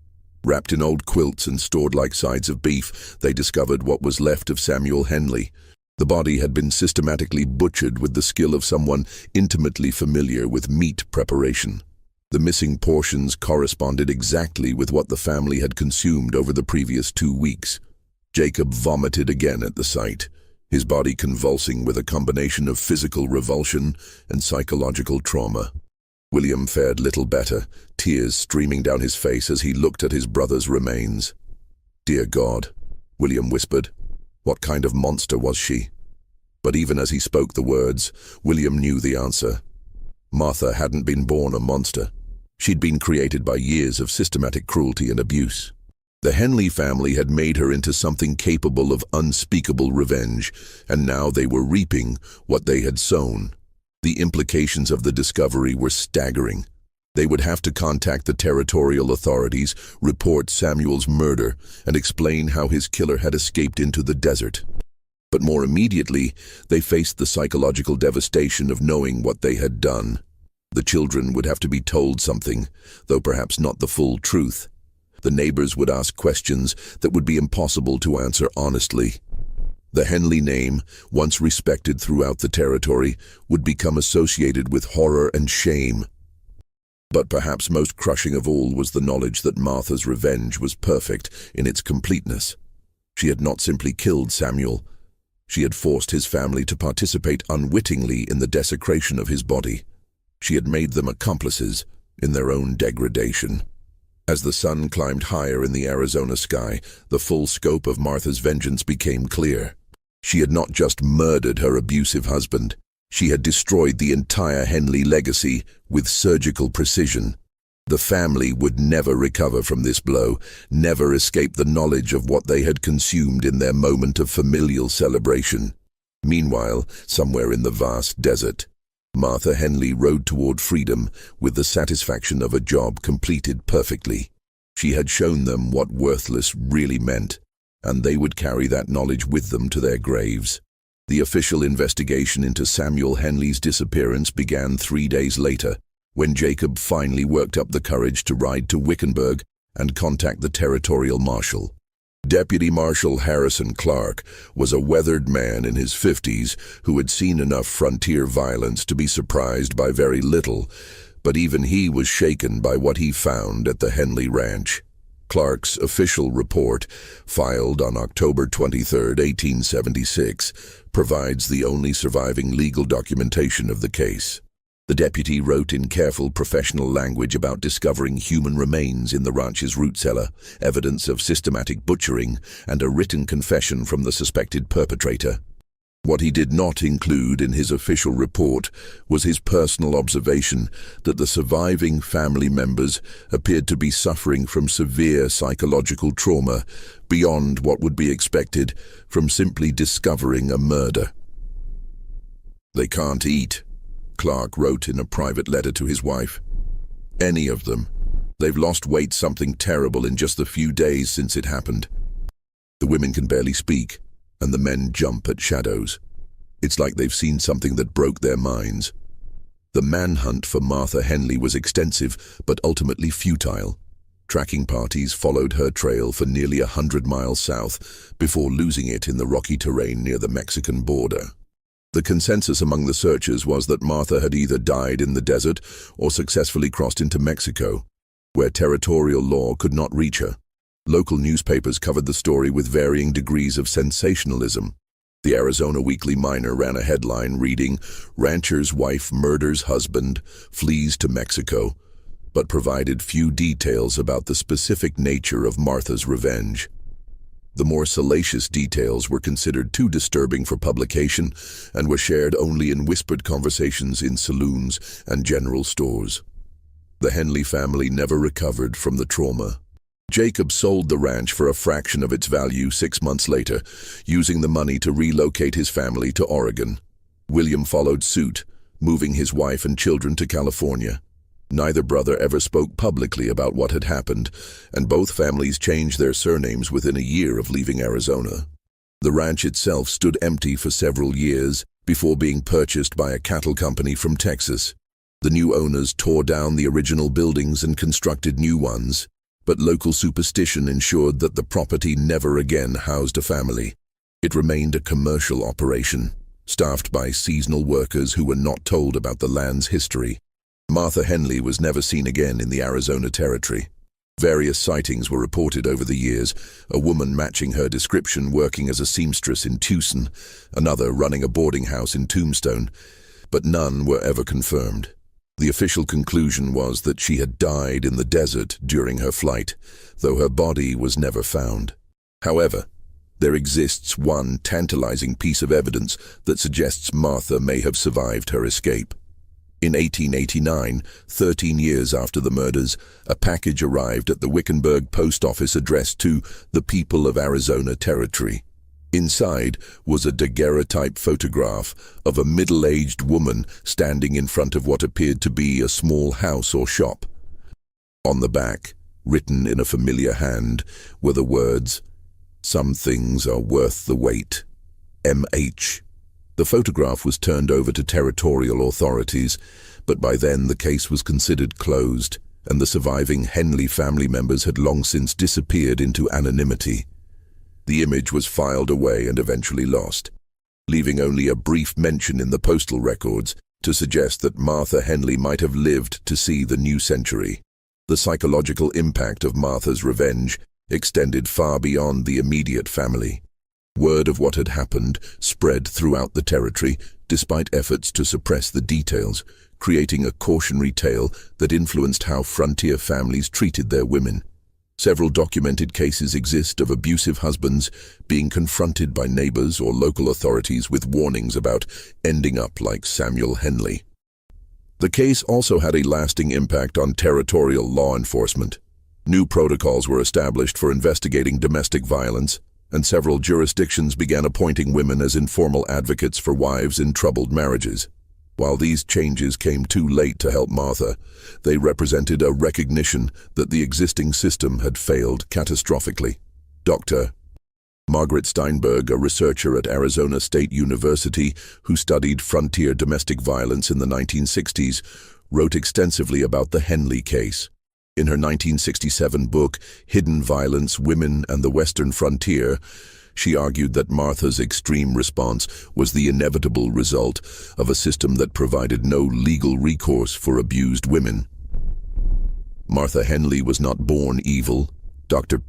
Speaker 1: Wrapped in old quilts and stored like sides of beef, they discovered what was left of Samuel Henley. The body had been systematically butchered with the skill of someone intimately familiar with meat preparation. The missing portions corresponded exactly with what the family had consumed over the previous 2 weeks. Jacob vomited again at the sight, his body convulsing with a combination of physical revulsion and psychological trauma. William fared little better, tears streaming down his face as he looked at his brother's remains. "Dear God," William whispered. "What kind of monster was she?" But even as he spoke the words, William knew the answer. Martha hadn't been born a monster. She'd been created by years of systematic cruelty and abuse. The Henley family had made her into something capable of unspeakable revenge, and now they were reaping what they had sown. The implications of the discovery were staggering. They would have to contact the territorial authorities, report Samuel's murder, and explain how his killer had escaped into the desert. But more immediately, they faced the psychological devastation of knowing what they had done. The children would have to be told something, though perhaps not the full truth. The neighbors would ask questions that would be impossible to answer honestly. The Henley name, once respected throughout the territory, would become associated with horror and shame. But perhaps most crushing of all was the knowledge that Martha's revenge was perfect in its completeness. She had not simply killed Samuel. She had forced his family to participate unwittingly in the desecration of his body. She had made them accomplices in their own degradation. As the sun climbed higher in the Arizona sky, the full scope of Martha's vengeance became clear. She had not just murdered her abusive husband, she had destroyed the entire Henley legacy with surgical precision. The family would never recover from this blow, never escape the knowledge of what they had consumed in their moment of familial celebration. Meanwhile, somewhere in the vast desert, Martha Henley rode toward freedom with the satisfaction of a job completed perfectly. She had shown them what worthless really meant, and they would carry that knowledge with them to their graves. The official investigation into Samuel Henley's disappearance began 3 days later, when Jacob finally worked up the courage to ride to Wickenburg and contact the territorial marshal. Deputy Marshal Harrison Clark was a weathered man in his 50s who had seen enough frontier violence to be surprised by very little, but even he was shaken by what he found at the Henley Ranch. Clark's official report, filed on October 23, 1876, provides the only surviving legal documentation of the case. The deputy wrote in careful professional language about discovering human remains in the ranch's root cellar, evidence of systematic butchering, and a written confession from the suspected perpetrator. What he did not include in his official report was his personal observation that the surviving family members appeared to be suffering from severe psychological trauma beyond what would be expected from simply discovering a murder. "They can't eat," Clark wrote in a private letter to his wife. "Any of them. They've lost weight something terrible in just the few days since it happened. The women can barely speak, and the men jump at shadows. It's like they've seen something that broke their minds." The manhunt for Martha Henley was extensive, but ultimately futile. Tracking parties followed her trail for nearly 100 miles south before losing it in the rocky terrain near the Mexican border. The consensus among the searchers was that Martha had either died in the desert or successfully crossed into Mexico, where territorial law could not reach her. Local newspapers covered the story with varying degrees of sensationalism. The Arizona Weekly Miner ran a headline reading, "Rancher's wife murders husband, flees to Mexico," but provided few details about the specific nature of Martha's revenge. The more salacious details were considered too disturbing for publication and were shared only in whispered conversations in saloons and general stores. The Henley family never recovered from the trauma. Jacob sold the ranch for a fraction of its value 6 months later, using the money to relocate his family to Oregon. William followed suit, moving his wife and children to California. Neither brother ever spoke publicly about what had happened, and both families changed their surnames within a year of leaving Arizona. The ranch itself stood empty for several years before being purchased by a cattle company from Texas. The new owners tore down the original buildings and constructed new ones, but local superstition ensured that the property never again housed a family. It remained a commercial operation, staffed by seasonal workers who were not told about the land's history. Martha Henley was never seen again in the Arizona Territory. Various sightings were reported over the years, a woman matching her description working as a seamstress in Tucson, another running a boarding house in Tombstone, but none were ever confirmed. The official conclusion was that she had died in the desert during her flight, though her body was never found. However, there exists one tantalizing piece of evidence that suggests Martha may have survived her escape. In 1889, 13 years after the murders, a package arrived at the Wickenburg post office addressed to the people of Arizona Territory. Inside was a daguerreotype photograph of a middle-aged woman standing in front of what appeared to be a small house or shop. On the back, written in a familiar hand, were the words, "Some things are worth the wait. M.H." The photograph was turned over to territorial authorities, but by then the case was considered closed, and the surviving Henley family members had long since disappeared into anonymity. The image was filed away and eventually lost, leaving only a brief mention in the postal records to suggest that Martha Henley might have lived to see the new century. The psychological impact of Martha's revenge extended far beyond the immediate family. Word of what had happened spread throughout the territory, despite efforts to suppress the details, creating a cautionary tale that influenced how frontier families treated their women. Several documented cases exist of abusive husbands being confronted by neighbors or local authorities with warnings about ending up like Samuel Henley. The case also had a lasting impact on territorial law enforcement. New protocols were established for investigating domestic violence, and several jurisdictions began appointing women as informal advocates for wives in troubled marriages. While these changes came too late to help Martha, they represented a recognition that the existing system had failed catastrophically. Dr. Margaret Steinberg, a researcher at Arizona State University who studied frontier domestic violence in the 1960s, wrote extensively about the Henley case. In her 1967 book, Hidden Violence, Women and the Western Frontier, she argued that Martha's extreme response was the inevitable result of a system that provided no legal recourse for abused women. Martha Henley was not born evil, Dr.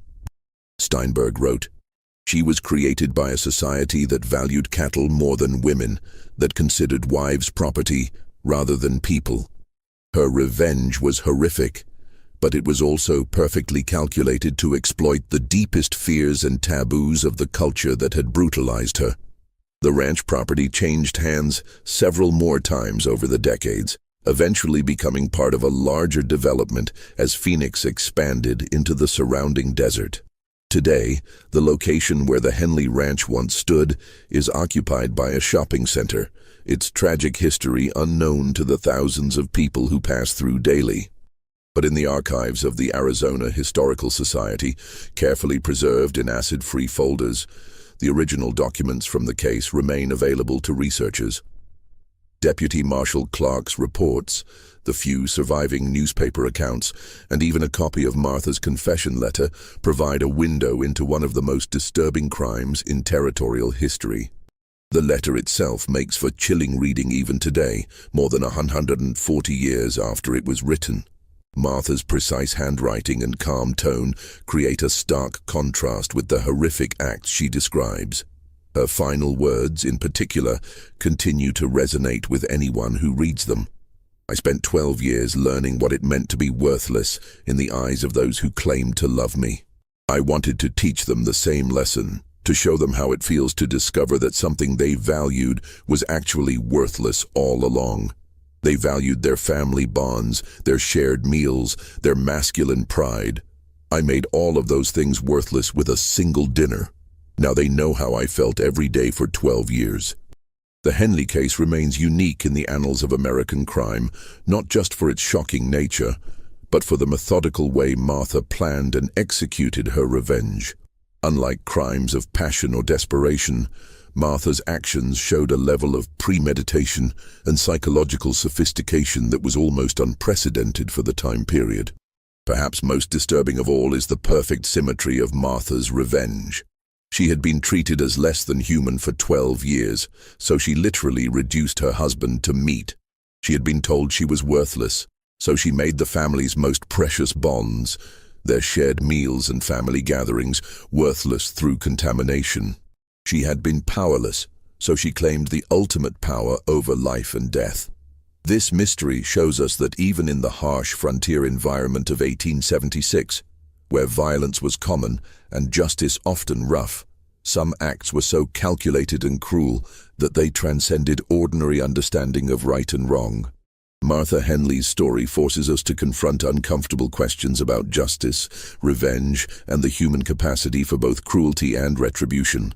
Speaker 1: Steinberg wrote. She was created by a society that valued cattle more than women, that considered wives property rather than people. Her revenge was horrific, but it was also perfectly calculated to exploit the deepest fears and taboos of the culture that had brutalized her. The ranch property changed hands several more times over the decades, eventually becoming part of a larger development as Phoenix expanded into the surrounding desert. Today, the location where the Henley Ranch once stood is occupied by a shopping center, its tragic history unknown to the thousands of people who pass through daily. But in the archives of the Arizona Historical Society, carefully preserved in acid-free folders, the original documents from the case remain available to researchers. Deputy Marshal Clark's reports, the few surviving newspaper accounts, and even a copy of Martha's confession letter provide a window into one of the most disturbing crimes in territorial history. The letter itself makes for chilling reading even today, more than 140 years after it was written. Martha's precise handwriting and calm tone create a stark contrast with the horrific acts she describes. Her final words, in particular, continue to resonate with anyone who reads them. I spent 12 years learning what it meant to be worthless in the eyes of those who claimed to love me. I wanted to teach them the same lesson, to show them how it feels to discover that something they valued was actually worthless all along. They valued their family bonds, their shared meals, their masculine pride. I made all of those things worthless with a single dinner. Now they know how I felt every day for 12 years. The Henley case remains unique in the annals of American crime, not just for its shocking nature, but for the methodical way Martha planned and executed her revenge. Unlike crimes of passion or desperation, Martha's actions showed a level of premeditation and psychological sophistication that was almost unprecedented for the time period. Perhaps most disturbing of all is the perfect symmetry of Martha's revenge. She had been treated as less than human for 12 years, so she literally reduced her husband to meat. She had been told she was worthless, so she made the family's most precious bonds, their shared meals and family gatherings, worthless through contamination. She had been powerless, so she claimed the ultimate power over life and death. This mystery shows us that even in the harsh frontier environment of 1876, where violence was common and justice often rough, some acts were so calculated and cruel that they transcended ordinary understanding of right and wrong. Martha Henley's story forces us to confront uncomfortable questions about justice, revenge, and the human capacity for both cruelty and retribution.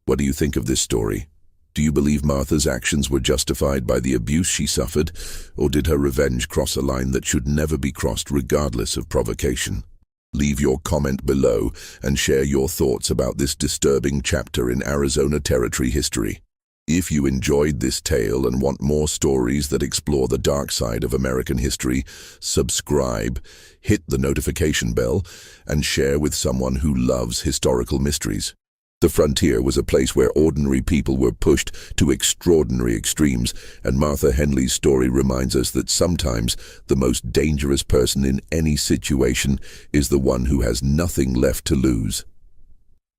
Speaker 1: What do you think of this story? Do you believe Martha's actions were justified by the abuse she suffered, or did her revenge cross a line that should never be crossed regardless of provocation? Leave your comment below and share your thoughts about this disturbing chapter in Arizona Territory history. If you enjoyed this tale and want more stories that explore the dark side of American history, subscribe, hit the notification bell, and share with someone who loves historical mysteries. The frontier was a place where ordinary people were pushed to extraordinary extremes, and Martha Henley's story reminds us that sometimes the most dangerous person in any situation is the one who has nothing left to lose.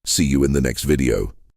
Speaker 1: See you in the next video.